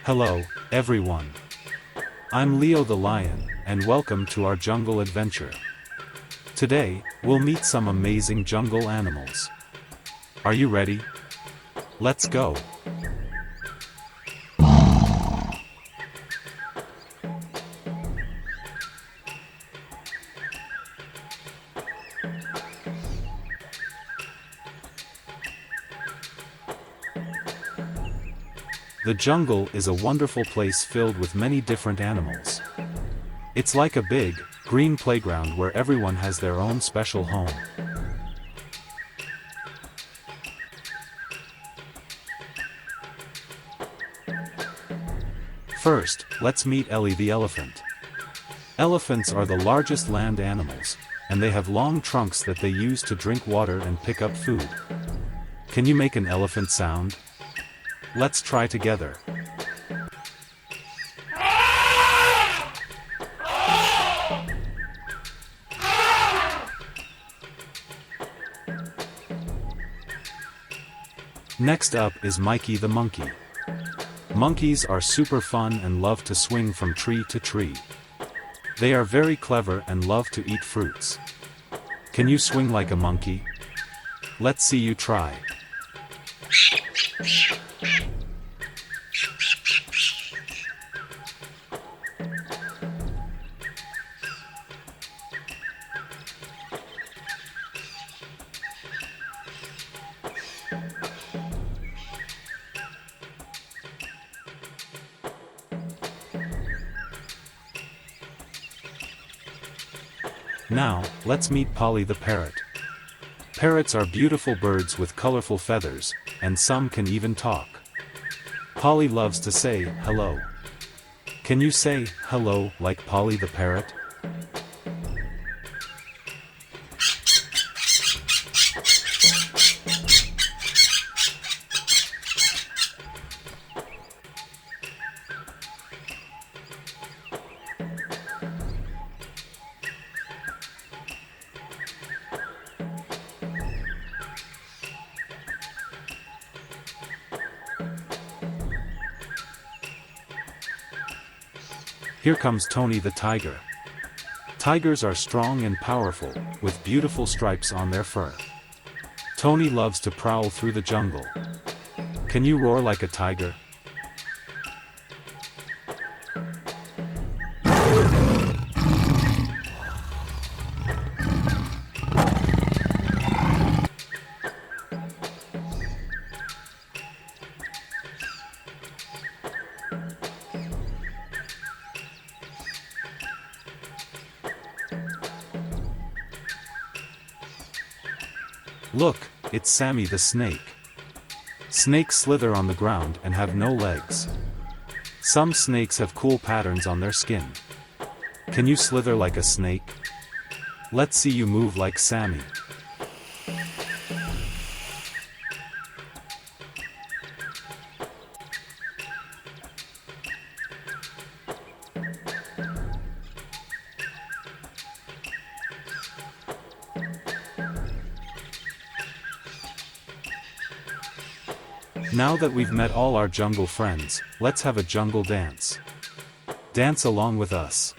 Hello, everyone. I'm Leo the Lion, and welcome to our jungle adventure. Today, we'll meet some amazing jungle animals. Are you ready? Let's go. The jungle is a wonderful place filled with many different animals. It's like a big, green playground where everyone has their own special home. First, let's meet Ellie the elephant. Elephants are the largest land animals, and they have long trunks that they use to drink water and pick up food. Can you make an elephant sound? Let's try together. Next up is Mikey the monkey. Monkeys are super fun and love to swing from tree to tree. They are very clever and love to eat fruits. Can you swing like a monkey? Let's see you try. Now, let's meet Polly the parrot. Parrots are beautiful birds with colorful feathers, and some can even talk. Polly loves to say, hello. Can you say, hello, like Polly the parrot? Here comes Tony the tiger. Tigers are strong and powerful, with beautiful stripes on their fur. Tony loves to prowl through the jungle. Can you roar like a tiger? Look, it's Sammy the snake. Snakes slither on the ground and have no legs. Some snakes have cool patterns on their skin. Can you slither like a snake? Let's see you move like Sammy. Now that we've met all our jungle friends, let's have a jungle dance. Dance along with us.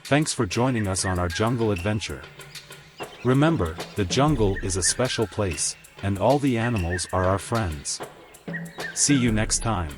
Thanks for joining us on our jungle adventure. Remember, the jungle is a special place, and all the animals are our friends. See you next time.